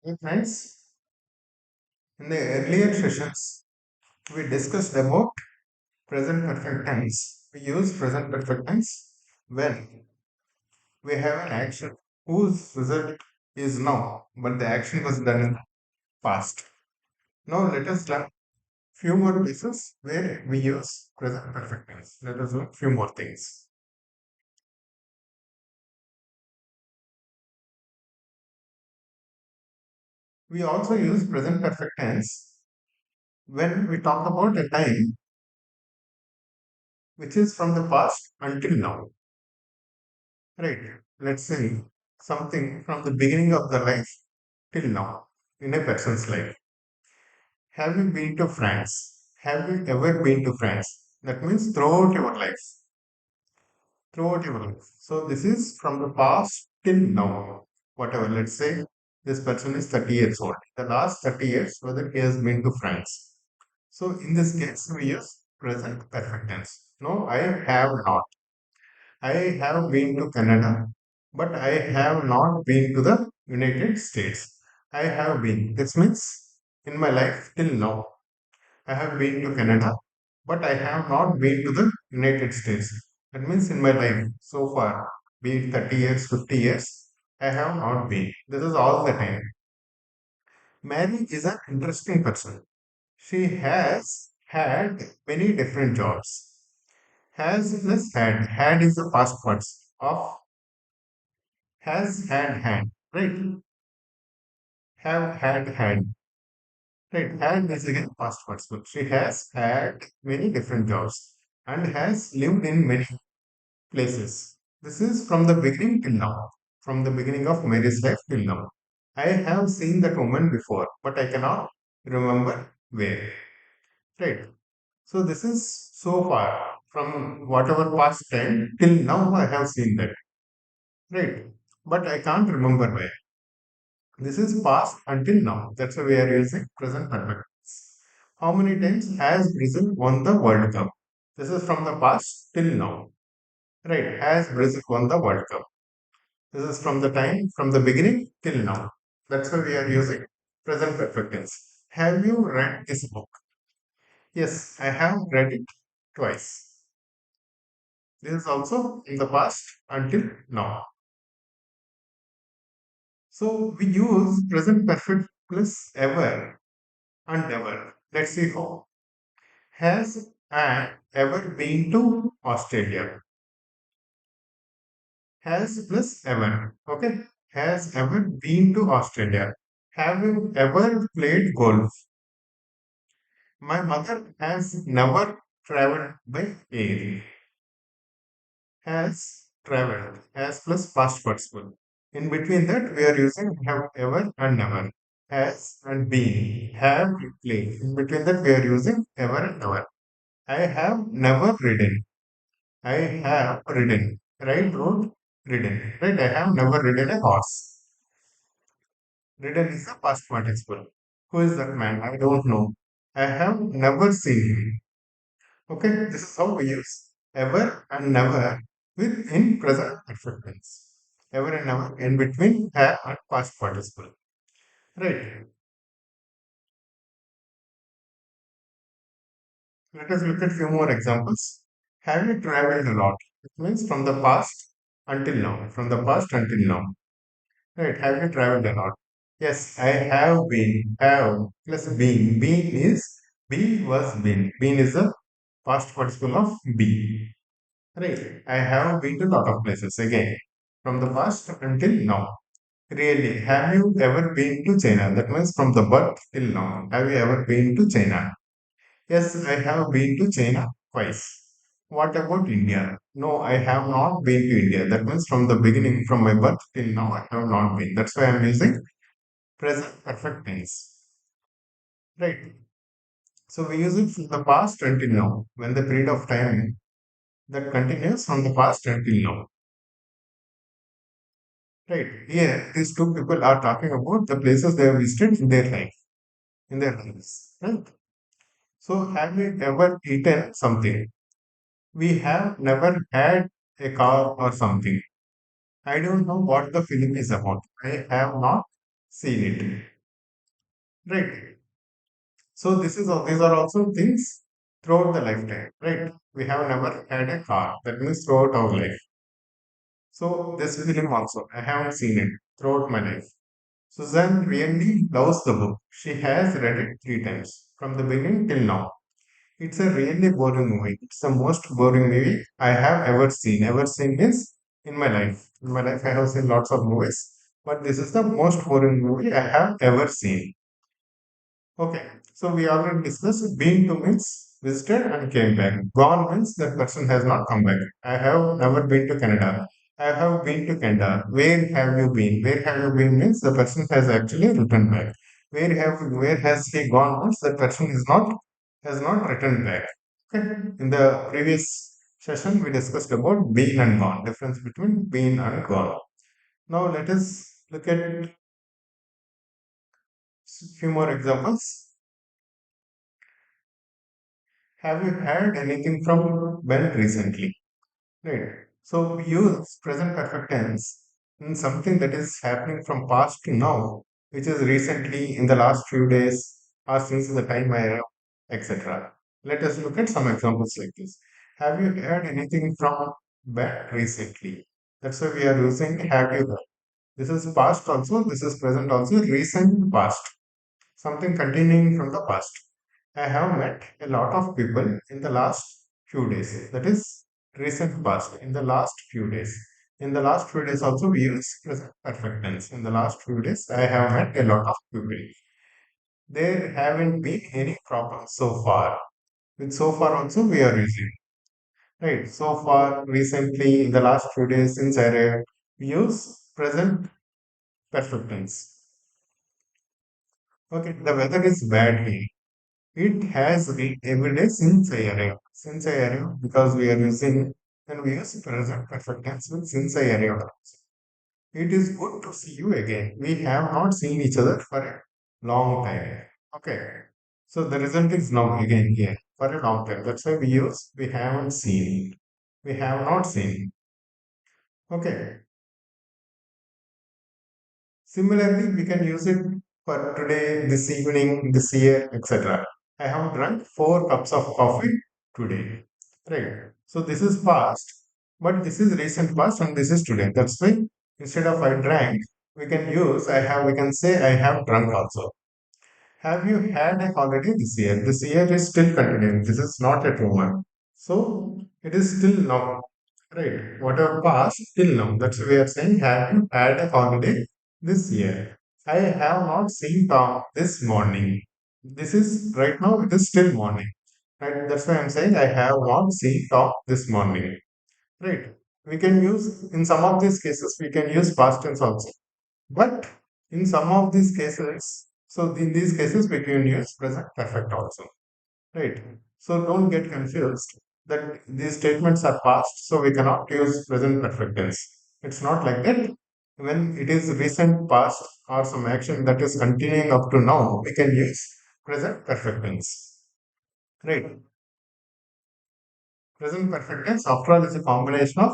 Hey friends, in the earlier sessions, we discussed about present perfect tense. We use present perfect tense when we have an action whose result is now, but the action was done in the past. Now let us learn few more places where we use present perfect tense. Let us learn few more things. We also use present perfect tense when we talk about a time which is from the past until now. Right. Let's say something from the beginning of the life till now in a person's life. Have you been to France? Have you ever been to France? That means throughout your life. Throughout your life. So this is from the past till now. Whatever. Let's say this person is 30 years old. The last 30 years, whether he has been to France. So in this case, we use present perfect tense. No, I have not. I have been to Canada, but I have not been to the United States. I have been. This means in my life till now, I have been to Canada, but I have not been to the United States. That means in my life so far, be it 30 years, 50 years, I have not been. This is all the time. Mary is an interesting person. She has had many different jobs. Has plus had. Had is the past parts of has had, right? Have had, right? Had is again past participle. She has had many different jobs and has lived in many places. This is from the beginning till now, from the beginning of Mary's life till now. I have seen that woman before, but I cannot remember where, right? So this is so far from whatever past time till now I have seen that, right? But I can't remember where. This is past until now. That's why we are using present perfect. How many times has Brazil won the World Cup? This is from the past till now. Right. Has Brazil won the World Cup? This is from the time, from the beginning till now. That's why we are using present perfect tense. Have you read this book? Yes, I have read it twice. This is also in the past until now. So we use present perfect plus ever and ever. Let's see how. Has Anne ever been to Australia? Has plus ever. Okay. Has ever been to Australia? Have you ever played golf? My mother has never traveled by air. Has traveled. Has plus past participle. In between that, we are using have ever and never. Has and been. Have played. In between that, we are using ever and never. I have never ridden. I have ridden. Right? Road? Ridden. Right? I have never ridden a horse. Ridden is a past participle. Who is that man? I don't know. I have never seen him. Okay? This is how we use ever and never with in present perfect tense. Ever and never in between have and past participle. Right. Let us look at few more examples. Have you traveled a lot? It means from the past until now. From the past until now. Right. Have you traveled a lot? Yes, I have been. Have plus been. Been is be was been. Been is the past participle of be. Right. I have been to a lot of places again. From the past until now. Really, have you ever been to China? That means from the birth till now. Have you ever been to China? Yes, I have been to China twice. What about India? No, I have not been to India. That means from the beginning, from my birth till now, I have not been. That's why I'm using present perfect tense. Right. So we use it from the past until now. When the period of time that continues from the past until now. Right. Here, these two people are talking about the places they have visited in their life, in their lives. Right. So have you ever eaten something? We have never had a car or something. I don't know what the film is about. I have not. seen it. Right. So these are also things throughout the lifetime. Right. We have never had a car. That means throughout our life. So this film also, I haven't seen it throughout my life. Susan really loves the book. She has read it 3 times from the beginning till now. It's a really boring movie. It's the most boring movie I have ever seen. Ever seen means in my life. In my life, I have seen lots of movies, but this is the most boring movie I have ever seen. Okay, so we already discussed been to means visited and came back. Gone means that person has not come back. I have never been to Canada. I have been to Canada. Where have you been? Where have you been means the person has actually returned back. Where has he gone means that person is not has not returned back. Okay. In the previous session we discussed about been and gone, difference between been and gone. Now let us look at few more examples. Have you heard anything from Ben recently? Right. So we use present perfect tense in something that is happening from past to now, which is recently in the last few days or since the time I arrived, etc. Let us look at some examples like this. Have you heard anything from Ben recently? That's why we are using have you heard. This is past also, this is present also, recent past, something continuing from the past. I have met a lot of people in the last few days. That is recent past, in the last few days. In the last few days also we use present perfect tense. In the last few days I have met a lot of people. There haven't been any problems so far. With so far also we are using. Right. So far, recently, in the last few days since I arrived, we use present perfect tense. Okay, the weather is bad here. It has been every day since I arrived. Since I arrived, because we are using and we use present perfect tense with since I arrived. It is good to see you again. We have not seen each other for a long time. Okay. So the result is now again here for a long time. That's why we use we haven't seen. We have not seen. Okay. Similarly, we can use it for today, this evening, this year, etc. I have drunk 4 cups of coffee today. Right. So this is past, but this is recent past and this is today. That's why instead of I drank, we can use I have, we can say I have drunk also. Have you had a holiday this year? This year is still continuing. This is not a rumor. So it is still now. Right. Whatever passed till now. That's why we are saying, have you had a holiday this year? I have not seen Tom this morning. This is right now, it is still morning. Right. That's why I'm saying I have not seen Tom this morning. Right. We can use, in some of these cases, we can use past tense also. But in some of these cases, so in these cases, we can use present perfect also. Right. So don't get confused that these statements are past, so we cannot use present perfect tense. It's not like that. When it is recent past or some action that is continuing up to now, we can use present perfect tense. Right. Present perfect tense, after all, is a combination of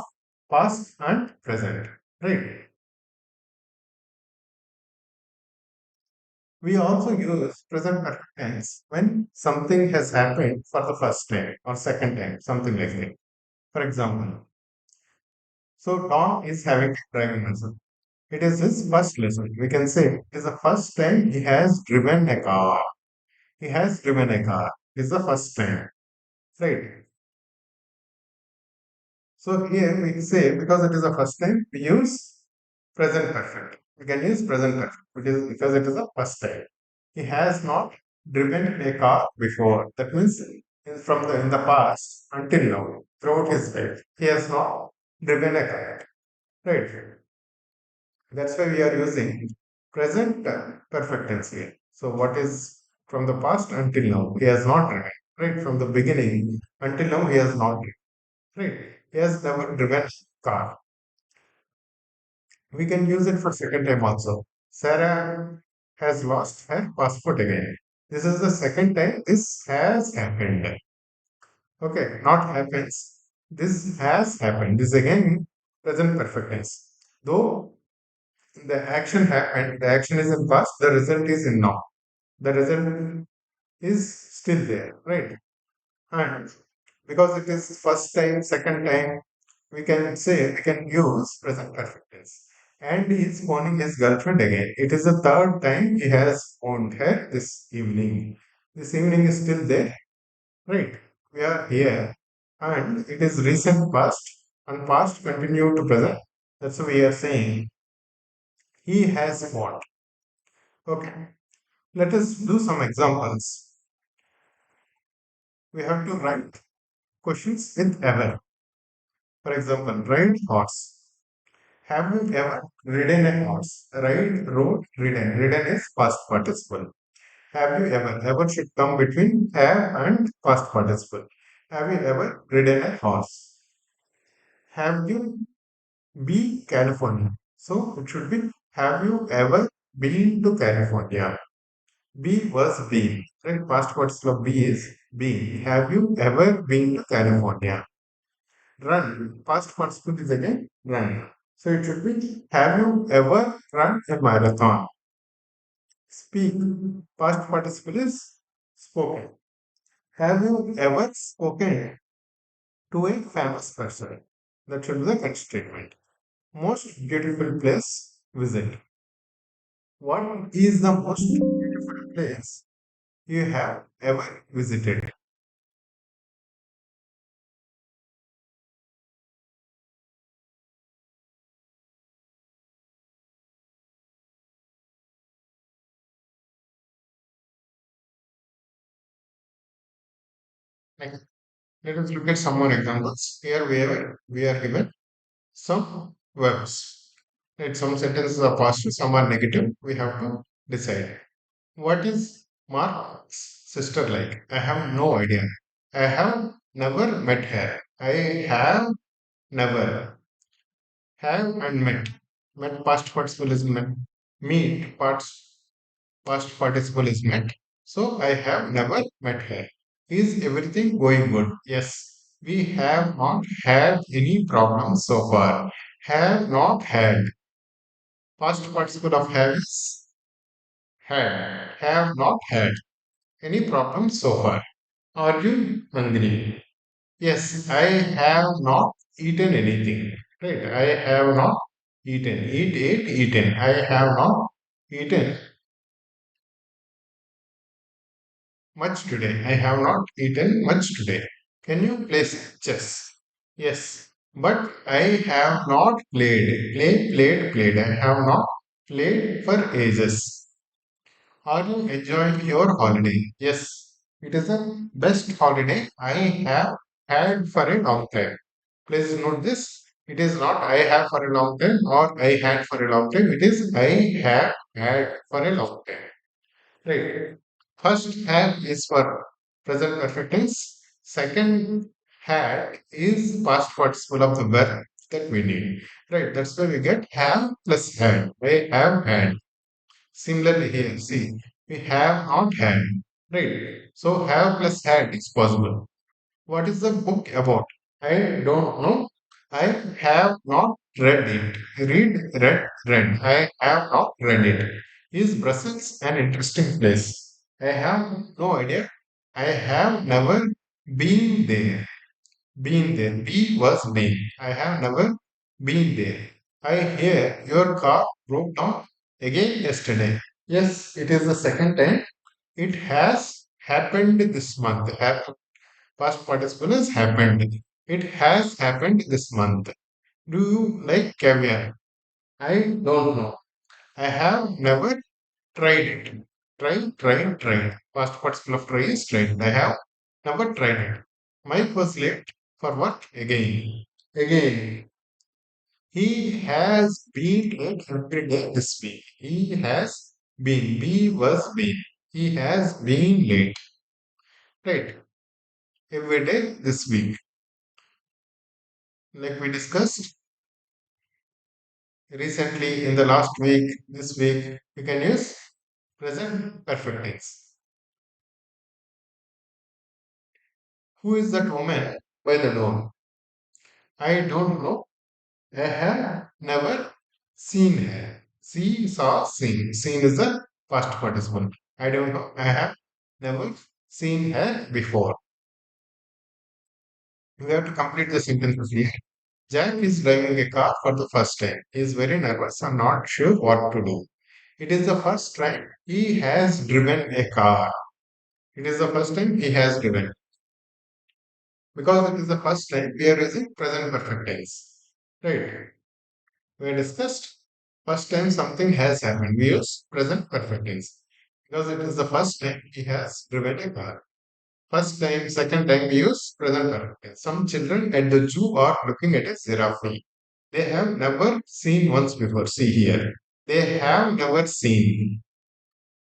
past and present. Right. We also use present perfect tense when something has happened for the first time or second time, something like that. For example, so Tom is having a driving lesson. It is his first lesson. We can say it is the first time he has driven a car. He has driven a car. It is the first time. Right. So here we say because it is the first time, we use present perfect. We can use present perfect. It is because it is the first time. He has not driven a car before. That means from the in the past until now, throughout his life, he has not driven a car. Right. That's why we are using present perfect tense here. So what is from the past until now? He has not driven. Right. From the beginning until now, he has not driven. Right. He has never driven a car. We can use it for second time also. Sarah has lost her passport again. This is the second time this has happened. Okay, not happens. This has happened. This again present perfect tense. Though The action happened, the action is in past, the result is in now. The result is still there, right? And because it is first time, second time, we can use present perfect tense. And he is phoning his girlfriend again. It is the third time he has phoned her this evening. This evening is still there, right? We are here. And it is recent past and past continue to present. That's why we are saying he has phoned. Okay. Let us do some examples. We have to write questions with ever. For example, ride horse. Have you ever ridden a horse? Ride, rode, ridden. Ridden is past participle. Have you ever? Ever should come between have and past participle. Have you ever ridden a horse? Have you been California? So it should be have you ever been to California? Be was been. Right? Past participle of be is been. Have you ever been to California? Run. Past participle is again run. So it should be have you ever run a marathon? Speak. Past participle is spoken. Have you ever spoken to a famous person? That should be the correct statement. Most beautiful place visit. What is the most beautiful place you have ever visited? Like, let us look at some more examples. Here we are given some verbs. Right? Some sentences are positive, some are negative. We have to decide. What is Mark's sister like? I have no idea. I have never met her. I have never. Have and met. Met past participle is met. Meet past participle is met. So I have never met her. Is everything going good? Yes. We have not had any problems so far. Have not had. Past participle of have is had. Have not had any problems so far. Are you hungry? Yes, I have not eaten anything. Right, I have not eaten. Eat, ate, eaten. I have not eaten much today. I have not eaten much today. Can you play chess? Yes, but I have not played. Played. I have not played for ages. Are you enjoying your holiday? Yes, it is the best holiday I have had for a long time. Please note this. It is not I have for a long time or I had for a long time. It is I have had for a long time. Right. First have is for present perfect tense. Second had is past participle of the verb that we need. Right. That's why we get have plus had. I have had. Similarly here, see, we have not had. Right. So have plus had is possible. What is the book about? I don't know. I have not read it. Read. I have not read it. Is Brussels an interesting place? I have no idea. I have never been there. Been there. Be was been. I have never been there. I hear your car broke down again yesterday. Yes, it is the second time. It has happened this month. Past participle has happened. It has happened this month. Do you like caviar? I don't know. I have never tried it. Try. Past participle of try is tried. I have never tried it. Mike was late for what? Again. Again. He has been late every day this week. He has been. Be was been. He has been late. Right. Every day this week. Like we discussed, recently in the last week, this week, you can use present perfect tense. Who is that woman by the door? I don't know. I have never seen her. See, saw, seen. Seen is the past participle. I don't know. I have never seen her before. We have to complete the sentences here. Jack is driving a car for the first time. He is very nervous and not sure what to do. It is the first time he has driven a car. It is the first time he has driven. Because it is the first time we are using present perfect tense. Right. We discussed first time something has happened. We use present perfect tense. Because it is the first time he has driven a car. First time, second time we use present perfect tense. Some children at the zoo are looking at a giraffe. They have never seen once before. See here. They have never seen.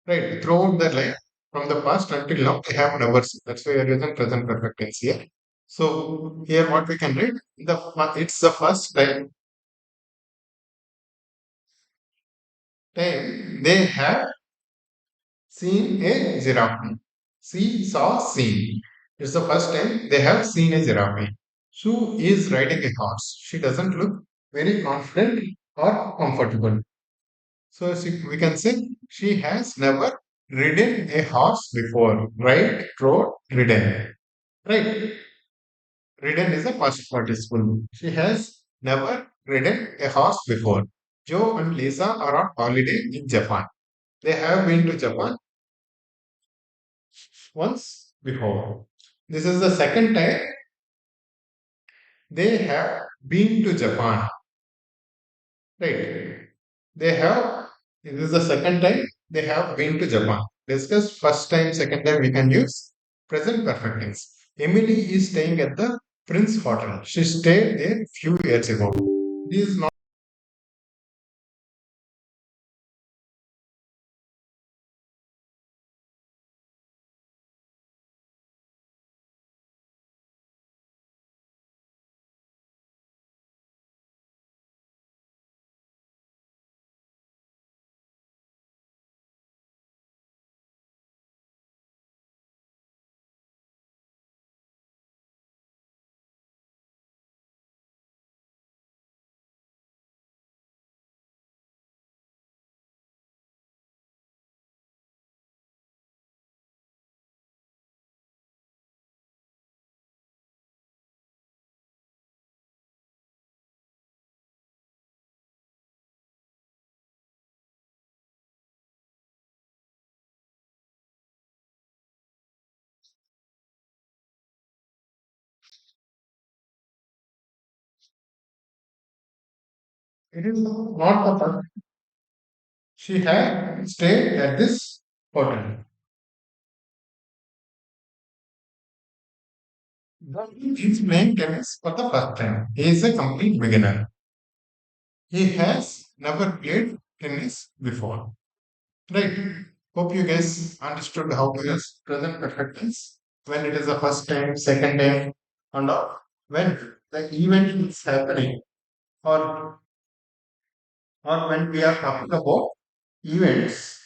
Right. Throughout their life, from the past until now, they have never seen. That's why we are using present perfect tense here. So here what we can read, it's the first time they have seen a giraffe. See, saw, seen. It's the first time they have seen a giraffe. Sue is riding a horse. She doesn't look very confident or comfortable. So we can say she has never ridden a horse before. Ride, rode, ridden. Right. Ridden is a past participle. She has never ridden a horse before. Joe and Lisa are on holiday in Japan. They have been to Japan once before. This is the second time they have been to Japan. Right. They have, this is the second time they have been to Japan. Discuss first time, second time, we can use present perfect tense. Emily is staying at the Prince Hotel. She stayed there few years ago. This is not, it is not the first. She had stayed at this hotel. He is playing tennis for the first time. He is a complete beginner. He has never played tennis before. Right. Hope you guys understood how to use present perfect tense when it is the first time, second time, and all. When the event is happening, or when we are talking about events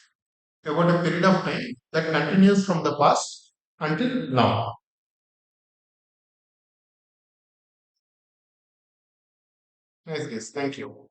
about a period of time that continues from the past until now. Nice guys. Thank you.